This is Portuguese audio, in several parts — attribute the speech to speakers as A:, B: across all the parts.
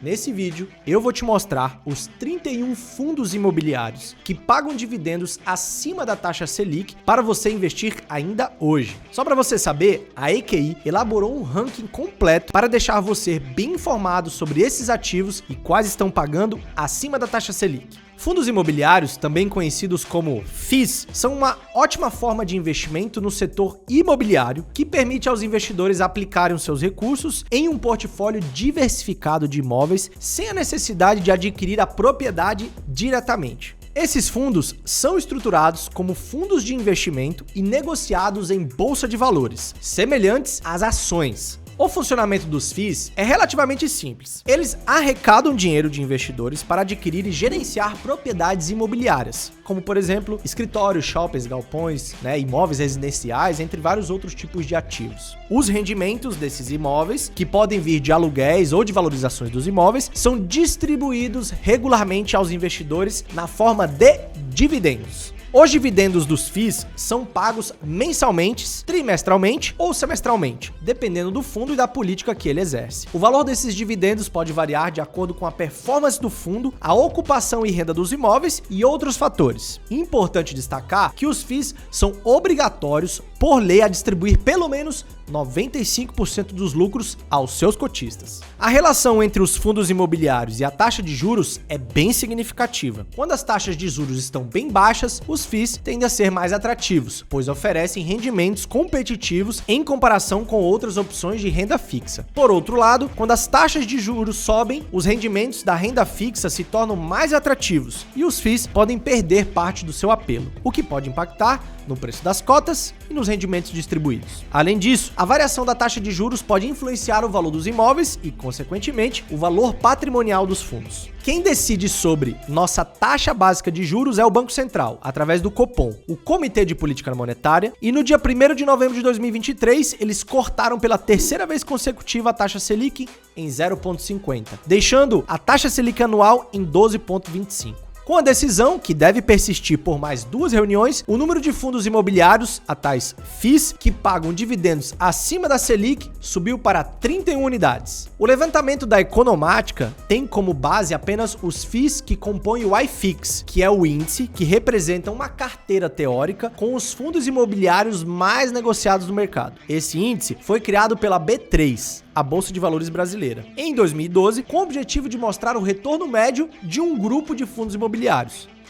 A: Nesse vídeo, eu vou te mostrar os 31 fundos imobiliários que pagam dividendos acima da taxa Selic para você investir ainda hoje. Só para você saber, a EQI elaborou um ranking completo para deixar você bem informado sobre esses ativos e quais estão pagando acima da taxa Selic. Fundos imobiliários, também conhecidos como FIIs, são uma ótima forma de investimento no setor imobiliário que permite aos investidores aplicarem os seus recursos em um portfólio diversificado de imóveis sem a necessidade de adquirir a propriedade diretamente. Esses fundos são estruturados como fundos de investimento e negociados em bolsa de valores, semelhantes às ações. O funcionamento dos FIIs é relativamente simples. Eles arrecadam dinheiro de investidores para adquirir e gerenciar propriedades imobiliárias, como por exemplo, escritórios, shoppings, galpões, imóveis residenciais, entre vários outros tipos de ativos. Os rendimentos desses imóveis, que podem vir de aluguéis ou de valorizações dos imóveis, são distribuídos regularmente aos investidores na forma de dividendos. Os dividendos dos FIIs são pagos mensalmente, trimestralmente ou semestralmente, dependendo do fundo e da política que ele exerce. O valor desses dividendos pode variar de acordo com a performance do fundo, a ocupação e renda dos imóveis e outros fatores. Importante destacar que os FIIs são obrigatórios por lei a distribuir pelo menos 95% dos lucros aos seus cotistas. A relação entre os fundos imobiliários e a taxa de juros é bem significativa. Quando as taxas de juros estão bem baixas, os FIIs tendem a ser mais atrativos, pois oferecem rendimentos competitivos em comparação com outras opções de renda fixa. Por outro lado, quando as taxas de juros sobem, os rendimentos da renda fixa se tornam mais atrativos e os FIIs podem perder parte do seu apelo, o que pode impactar no preço das cotas e nos rendimentos distribuídos. Além disso, a variação da taxa de juros pode influenciar o valor dos imóveis e, consequentemente, o valor patrimonial dos fundos. Quem decide sobre nossa taxa básica de juros é o Banco Central, através do Copom, o Comitê de Política Monetária, e no dia 1º de novembro de 2023, eles cortaram pela terceira vez consecutiva a taxa Selic em 0,50, deixando a taxa Selic anual em 12,25. Com a decisão, que deve persistir por mais 2 reuniões, o número de fundos imobiliários, a tais FIIs, que pagam dividendos acima da Selic, subiu para 31 unidades. O levantamento da Economática tem como base apenas os FIIs que compõem o iFix, que é o índice que representa uma carteira teórica com os fundos imobiliários mais negociados do mercado. Esse índice foi criado pela B3, a Bolsa de Valores brasileira, em 2012, com o objetivo de mostrar o retorno médio de um grupo de fundos imobiliários.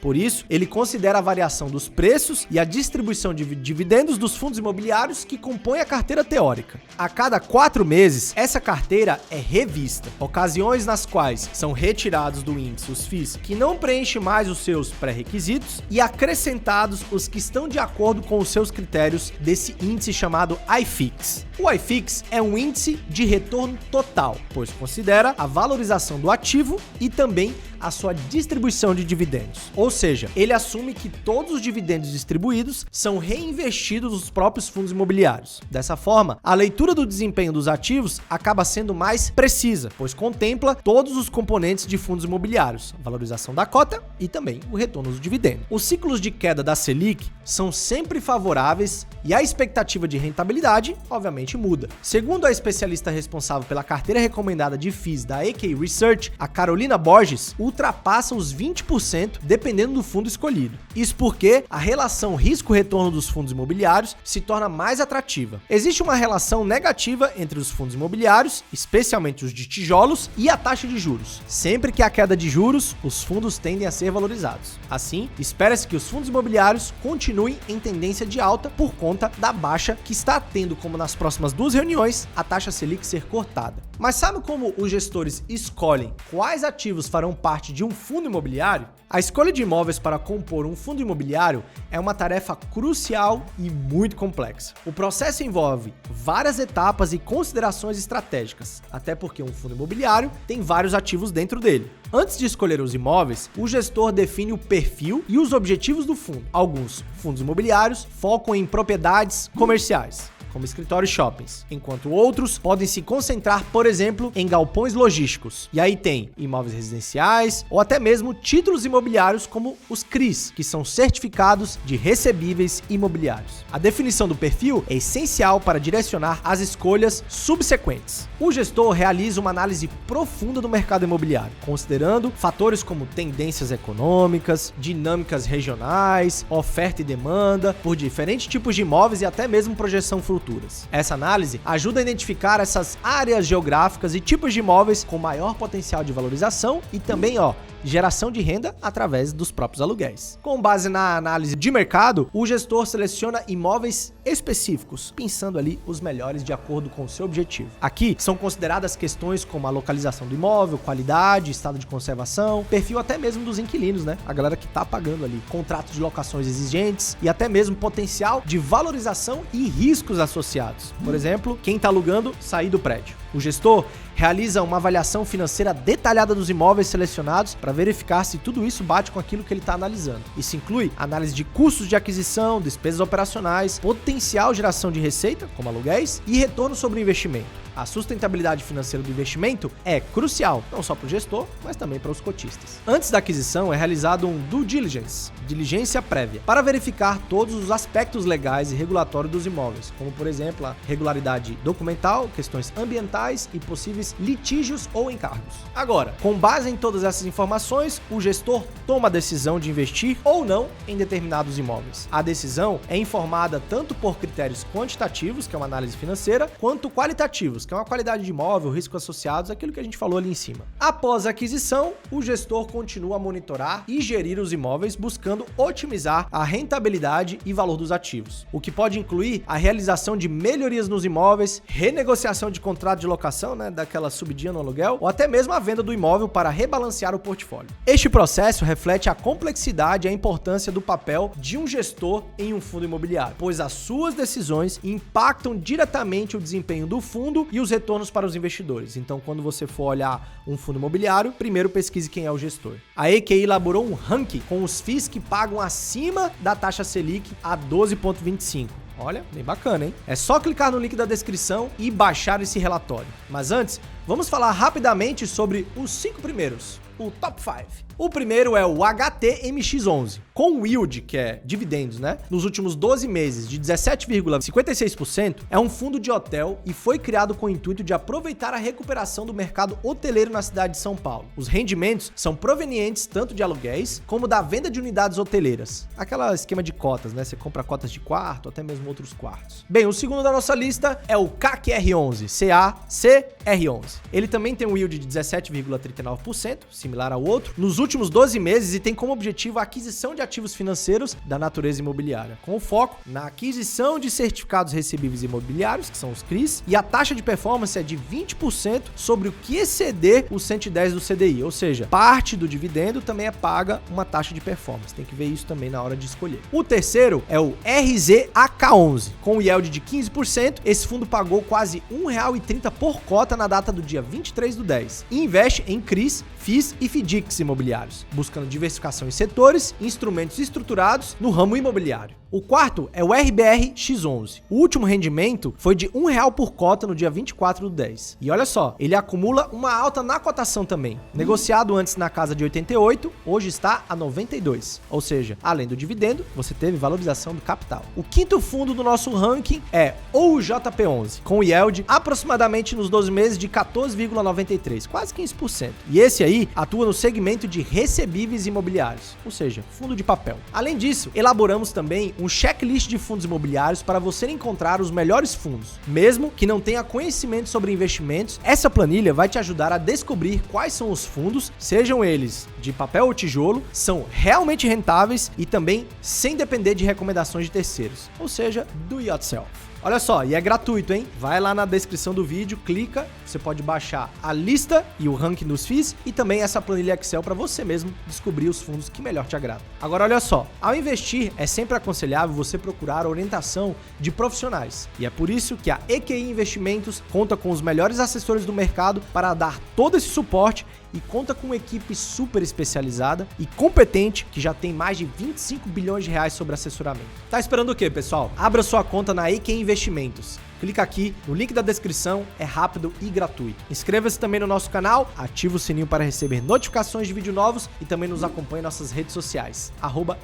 A: Por isso, ele considera a variação dos preços e a distribuição de dividendos dos fundos imobiliários que compõem a carteira teórica. A cada 4 meses, essa carteira é revista, ocasiões nas quais são retirados do índice os FIIs que não preenchem mais os seus pré-requisitos e acrescentados os que estão de acordo com os seus critérios desse índice chamado iFix. O iFix é um índice de retorno total, pois considera a valorização do ativo e também a sua distribuição de dividendos. Ou seja, ele assume que todos os dividendos distribuídos são reinvestidos nos próprios fundos imobiliários. Dessa forma, a leitura do desempenho dos ativos acaba sendo mais precisa, pois contempla todos os componentes de fundos imobiliários, a valorização da cota e também o retorno do dividendo. Os ciclos de queda da Selic são sempre favoráveis e a expectativa de rentabilidade, obviamente, muda. Segundo a especialista responsável pela carteira recomendada de FIIs da EQI Research, a Carolina Borges, ultrapassa os 20% dependendo do fundo escolhido. Isso porque a relação risco-retorno dos fundos imobiliários se torna mais atrativa. Existe uma relação negativa entre os fundos imobiliários, especialmente os de tijolos, e a taxa de juros. Sempre que há queda de juros, os fundos tendem a ser valorizados. Assim, espera-se que os fundos imobiliários continuem em tendência de alta por conta da baixa que está tendo como nas próximas 2 reuniões a taxa Selic ser cortada. Mas sabe como os gestores escolhem quais ativos farão parte de um fundo imobiliário? A escolha de imóveis para compor um fundo imobiliário é uma tarefa crucial e muito complexa. O processo envolve várias etapas e considerações estratégicas, até porque um fundo imobiliário tem vários ativos dentro dele. Antes de escolher os imóveis, o gestor define o perfil e os objetivos do fundo. Alguns fundos imobiliários focam em propriedades comerciais. como escritórios e shoppings, enquanto outros podem se concentrar, por exemplo, em galpões logísticos. E aí tem imóveis residenciais ou até mesmo títulos imobiliários como os CRIs, que são certificados de recebíveis imobiliários. A definição do perfil é essencial para direcionar as escolhas subsequentes. O gestor realiza uma análise profunda do mercado imobiliário, considerando fatores como tendências econômicas, dinâmicas regionais, oferta e demanda por diferentes tipos de imóveis e até mesmo projeção futuras. Essa análise ajuda a identificar essas áreas geográficas e tipos de imóveis com maior potencial de valorização e também, geração de renda através dos próprios aluguéis. Com base na análise de mercado, o gestor seleciona imóveis específicos, pensando ali os melhores de acordo com o seu objetivo. Aqui são consideradas questões como a localização do imóvel, qualidade, estado de conservação, perfil até mesmo dos inquilinos, né? A galera que tá pagando ali, contratos de locações exigentes e até mesmo potencial de valorização e riscos associados. Por exemplo, quem tá alugando sair do prédio. O gestor realiza uma avaliação financeira detalhada dos imóveis selecionados para verificar se tudo isso bate com aquilo que ele está analisando. Isso inclui análise de custos de aquisição, despesas operacionais, potencial geração de receita, como aluguéis, e retorno sobre o investimento. A sustentabilidade financeira do investimento é crucial, não só para o gestor, mas também para os cotistas. Antes da aquisição, é realizado um due diligence, diligência prévia, para verificar todos os aspectos legais e regulatórios dos imóveis, como, por exemplo, a regularidade documental, questões ambientais e possíveis litígios ou encargos. Agora, com base em todas essas informações, o gestor toma a decisão de investir ou não em determinados imóveis. A decisão é informada tanto por critérios quantitativos, que é uma análise financeira, quanto qualitativos, que é uma qualidade de imóvel, riscos associados, aquilo que a gente falou ali em cima. Após a aquisição, o gestor continua a monitorar e gerir os imóveis, buscando otimizar a rentabilidade e valor dos ativos, o que pode incluir a realização de melhorias nos imóveis, renegociação de contrato de locação, daquela subidinha no aluguel, ou até mesmo a venda do imóvel para rebalancear o portfólio. Este processo reflete a complexidade e a importância do papel de um gestor em um fundo imobiliário, pois as suas decisões impactam diretamente o desempenho do fundo e os retornos para os investidores. Então, quando você for olhar um fundo imobiliário, primeiro pesquise quem é o gestor. A EQI elaborou um ranking com os FIIs que pagam acima da taxa Selic a 12,25. Olha, bem bacana, hein? É só clicar no link da descrição e baixar esse relatório. Mas antes, vamos falar rapidamente sobre os 5 primeiros, o top 5. O primeiro é o HTMX11, com yield, que é dividendos, nos últimos 12 meses de 17,56%, é um fundo de hotel e foi criado com o intuito de aproveitar a recuperação do mercado hoteleiro na cidade de São Paulo. Os rendimentos são provenientes tanto de aluguéis como da venda de unidades hoteleiras. Aquela esquema de cotas, Você compra cotas de quarto, até mesmo outros quartos. Bem, o segundo da nossa lista é o CACR11, CACR11. Ele também tem um yield de 17,39%, similar ao outro, nos últimos 12 meses e tem como objetivo a aquisição de ativos financeiros da natureza imobiliária, com foco na aquisição de certificados recebíveis imobiliários, que são os CRIs, e a taxa de performance é de 20% sobre o que exceder os 110 do CDI, ou seja, parte do dividendo também é paga uma taxa de performance, tem que ver isso também na hora de escolher. O terceiro é o RZAK11, com yield de 15%, esse fundo pagou quase R$1,30 por cota na data do dia 23/10 e investe em CRIs, FIIs e FDICs imobiliários, buscando diversificação em setores e instrumentos estruturados no ramo imobiliário. O quarto é o RBRX11. O último rendimento foi de R$1 por cota no dia 24/10. E olha só, ele acumula uma alta na cotação também. Negociado antes na casa de 88, hoje está a 92. Ou seja, além do dividendo, você teve valorização do capital. O quinto fundo do nosso ranking é o JP11, com yield aproximadamente nos 12 meses de 14,93, quase 15%. E esse aí atua no segmento de recebíveis imobiliários, ou seja, fundo de papel. Além disso, elaboramos também um checklist de fundos imobiliários para você encontrar os melhores fundos. Mesmo que não tenha conhecimento sobre investimentos, essa planilha vai te ajudar a descobrir quais são os fundos, sejam eles de papel ou tijolo, são realmente rentáveis e também sem depender de recomendações de terceiros, ou seja, do it yourself. Olha só, e é gratuito, hein? Vai lá na descrição do vídeo, clica, você pode baixar a lista e o ranking dos FIIs e também essa planilha Excel para você mesmo descobrir os fundos que melhor te agradam. Agora, olha só, ao investir é sempre aconselhável você procurar a orientação de profissionais. E é por isso que a EQI Investimentos conta com os melhores assessores do mercado para dar todo esse suporte e conta com uma equipe super especializada e competente que já tem mais de 25 bilhões de reais sobre assessoramento. Tá esperando o quê, pessoal? Abra sua conta na EQ Investimentos. Clica aqui no link da descrição, é rápido e gratuito. Inscreva-se também no nosso canal, ativa o sininho para receber notificações de vídeos novos e também nos acompanhe em nossas redes sociais,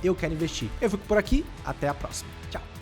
A: @euqueroinvestir. Eu fico por aqui, até a próxima. Tchau.